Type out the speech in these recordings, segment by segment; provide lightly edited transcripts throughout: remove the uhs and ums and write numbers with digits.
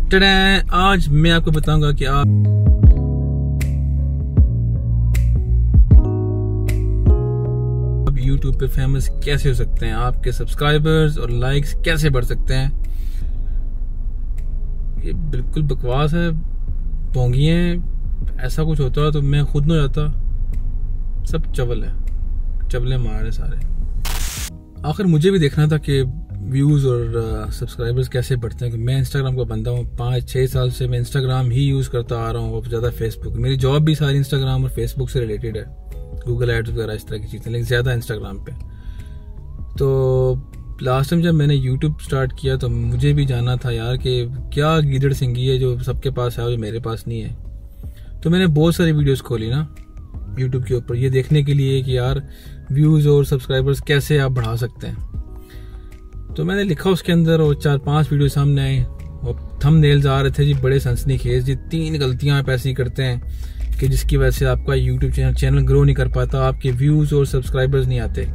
आज मैं आपको बताऊंगा कि आप YouTube पे फेमस कैसे हो सकते हैं, आपके सब्सक्राइबर्स और लाइक्स कैसे बढ़ सकते हैं। ये बिल्कुल बकवास है, ढोंगी हैं। ऐसा कुछ होता तो मैं खुद न जाता। सब चवल है, चवले मारे सारे। आखिर मुझे भी देखना था कि व्यूज़ और सब्सक्राइबर्स कैसे बढ़ते हैं। कि मैं इंस्टाग्राम का बंदा हूँ, 5-6 साल से मैं इंस्टाग्राम ही यूज़ करता आ रहा हूँ, और ज़्यादा फेसबुक। मेरी जॉब भी सारी इंस्टाग्राम और फेसबुक से रिलेटेड है, गूगल एड्स वगैरह इस तरह की चीज़ें, लेकिन ज़्यादा इंस्टाग्राम पे। तो लास्ट टाइम जब मैंने यूट्यूब स्टार्ट किया तो मुझे भी जानना था यार कि क्या गीदड़ सिंगी है जो सबके पास है और जो मेरे पास नहीं है। तो मैंने बहुत सारी वीडियोस खोली ना यूट्यूब के ऊपर, ये देखने के लिए कि यार व्यूज़ और सब्सक्राइबर्स कैसे आप बढ़ा सकते हैं। तो मैंने लिखा उसके अंदर, और 4-5 वीडियो सामने आए और थंबनेल्स आ रहे थे जी बड़े सनसनीखेज जी। 3 गलतियां आप ऐसी करते हैं कि जिसकी वजह से आपका यूट्यूब चैनल ग्रो नहीं कर पाता, आपके व्यूज़ और सब्सक्राइबर्स नहीं आते।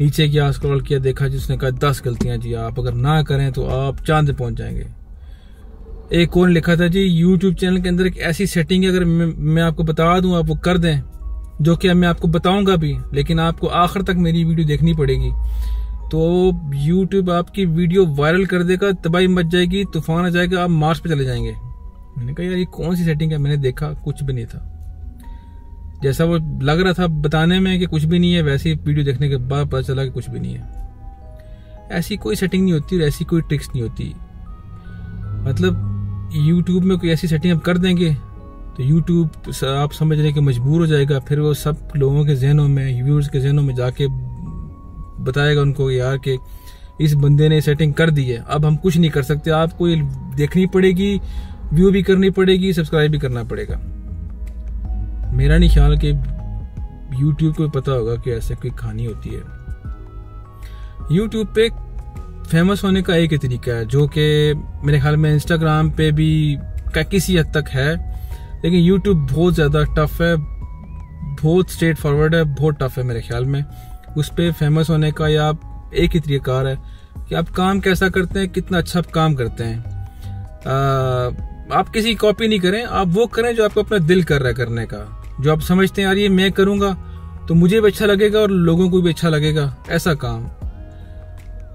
नीचे क्या स्क्रॉल किया, देखा जिसने कहा 10 गलतियां जी आप अगर ना करें तो आप चांद पे पहुंच जाएंगे। एक और लिखा था जी यूट्यूब चैनल के अंदर एक ऐसी सेटिंग है, अगर मैं आपको बता दूं आप वो कर दें, जो कि मैं आपको बताऊंगा भी, लेकिन आपको आखिर तक मेरी वीडियो देखनी पड़ेगी। तो यूट्यूब आपकी वीडियो वायरल कर देगा, तबाही मच जाएगी, तूफान आ जाएगा, आप मार्स पे चले जाएंगे। मैंने कहा यार ये कौन सी सेटिंग है। मैंने देखा कुछ भी नहीं था, जैसा वो लग रहा था बताने में कि कुछ भी नहीं है, वैसे ही वीडियो देखने के बाद पता चला कि कुछ भी नहीं है। ऐसी कोई सेटिंग नहीं होती और ऐसी कोई ट्रिक्स नहीं होती। मतलब यूट्यूब में कोई ऐसी सेटिंग आप कर देंगे तो यूट्यूब आप समझने के मजबूर हो जाएगा, फिर वो सब लोगों के जहनों में, व्यूअर्स के जहनों में जाके बताएगा उनको यार कि इस बंदे ने सेटिंग कर दी है, अब हम कुछ नहीं कर सकते, आपको ये देखनी पड़ेगी, व्यू भी करनी पड़ेगी, सब्सक्राइब भी करना पड़ेगा। मेरा नहीं ख्याल कि यूट्यूब को पता होगा कि ऐसे कोई कहानी होती है। यूट्यूब पे फेमस होने का एक ही तरीका है, जो कि मेरे ख्याल में इंस्टाग्राम पे भी किसी हद तक है, लेकिन यूट्यूब बहुत ज़्यादा टफ है, बहुत स्ट्रेट फॉरवर्ड है, बहुत टफ है मेरे ख्याल में। उस पर फेमस होने का या एक ही तरीका है कि आप काम कैसा करते हैं, कितना अच्छा आप काम करते हैं। आप किसी कॉपी नहीं करें, आप वो करें जो आपको अपना दिल कर रहा है करने का, जो आप समझते हैं यार ये मैं करूंगा तो मुझे भी अच्छा लगेगा और लोगों को भी अच्छा लगेगा। ऐसा काम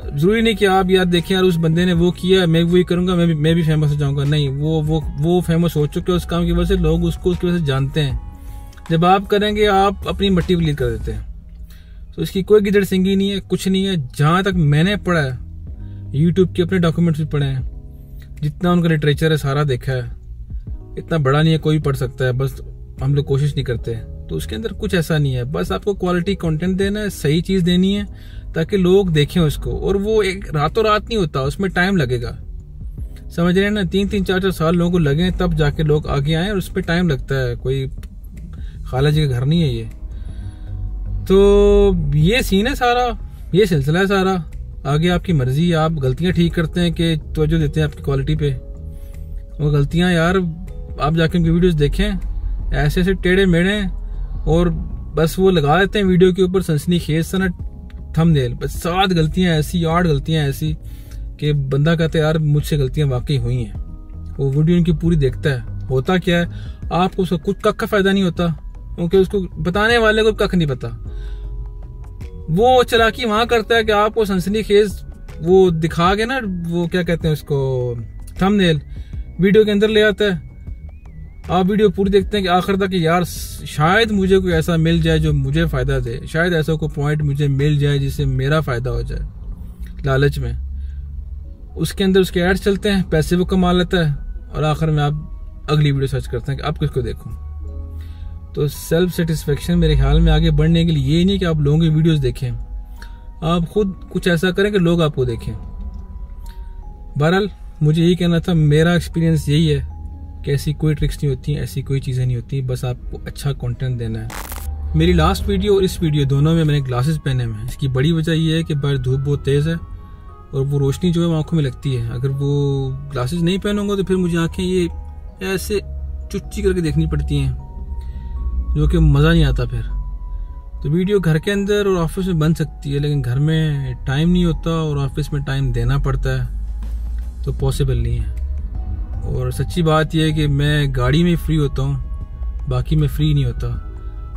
जरूरी नहीं कि आप यार देखें यार उस बंदे ने वो किया मैं वही करूंगा, मैं भी फेमस हो जाऊंगा। नहीं, वो फेमस हो चुके हैं उस काम की वजह से, लोग उसको उसकी वजह से जानते हैं। जब आप करेंगे आप अपनी मट्टी प्लीज कर देते हैं। तो इसकी कोई गिदड़ सिंगी नहीं है, कुछ नहीं है। जहां तक मैंने पढ़ा है, यूट्यूब के अपने डॉक्यूमेंट्स भी पढ़े हैं, जितना उनका लिटरेचर है सारा देखा है। इतना बड़ा नहीं है, कोई भी पढ़ सकता है, बस हम लोग कोशिश नहीं करते। तो उसके अंदर कुछ ऐसा नहीं है, बस आपको क्वालिटी कंटेंट देना है, सही चीज देनी है ताकि लोग देखें उसको। और वो एक रातों रात नहीं होता, उसमें टाइम लगेगा, समझ रहे हैं ना। 3-3, 4-4 साल लोगों को लगे तब जाके लोग आगे आए, और उसमें टाइम लगता है। कोई खाला जी का घर नहीं है ये। तो ये सीन है सारा, ये सिलसिला है सारा। आगे आपकी मर्जी, आप गलतियां ठीक करते हैं कि तवज्जो देते हैं आपकी क्वालिटी पे। वो गलतियां यार आप जाके उनकी वीडियोस देखें, ऐसे ऐसे टेढ़े मेढ़े, और बस वो लगा देते हैं वीडियो के ऊपर सनसनीखेज सा ना थंबनेल, बस 7 गलतियां ऐसी, 8 गलतियां ऐसी कि बंदा कहता है यार मुझसे गलतियां वाकई हुई हैं। वो वीडियो उनकी पूरी देखता है। होता क्या है, आपको उसका कुछ कख का फायदा नहीं होता, क्योंकि उसको बताने वाले को कख नहीं पता। वो चालाकी वहां करता है कि आपको सनसनीखेज वो दिखा के ना, वो क्या कहते हैं उसको, थंबनेल वीडियो के अंदर ले आता है। आप वीडियो पूरी देखते हैं कि आखिर तक यार शायद मुझे कोई ऐसा मिल जाए जो मुझे फायदा दे, शायद ऐसा कोई पॉइंट मुझे मिल जाए जिससे मेरा फायदा हो जाए, लालच में। उसके अंदर उसके एड्स चलते हैं, पैसे वो कमा लेता है, और आखिर में आप अगली वीडियो सर्च करते हैं कि आप किसको देखूं। तो सेल्फ सेटिस्फेक्शन मेरे ख्याल में आगे बढ़ने के लिए ये नहीं कि आप लोगों की वीडियोस देखें, आप खुद कुछ ऐसा करें कि लोग आपको देखें। बहरहाल मुझे यही कहना था, मेरा एक्सपीरियंस यही है कि ऐसी कोई ट्रिक्स नहीं होती, ऐसी कोई चीज़ें नहीं होती, बस आपको अच्छा कंटेंट देना है। मेरी लास्ट वीडियो और इस वीडियो दोनों में मैंने ग्लासेस पहने हुए हैं। इसकी बड़ी वजह यह है कि बाहर धूप बहुत तेज़ है और वो रोशनी जो है वो आंखों में लगती है। अगर वो ग्लासेस नहीं पहनूंगा तो फिर मुझे आंखें ये ऐसे चुच्ची करके देखनी पड़ती हैं, जो कि मज़ा नहीं आता फिर। तो वीडियो घर के अंदर और ऑफिस में बन सकती है, लेकिन घर में टाइम नहीं होता और ऑफिस में टाइम देना पड़ता है, तो पॉसिबल नहीं है। और सच्ची बात यह है कि मैं गाड़ी में फ्री होता हूँ, बाकी मैं फ्री नहीं होता।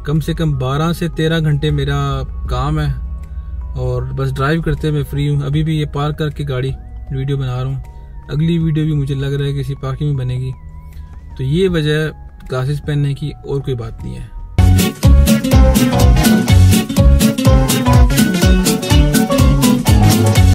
कम से कम 12 से 13 घंटे मेरा काम है और बस ड्राइव करते मैं फ्री हूँ। अभी भी ये पार्क करके गाड़ी वीडियो बना रहा हूँ। अगली वीडियो भी मुझे लग रहा है किसी पार्किंग में बनेगी। तो ये वजह ग्लासेस पहनने की, और कोई बात नहीं है।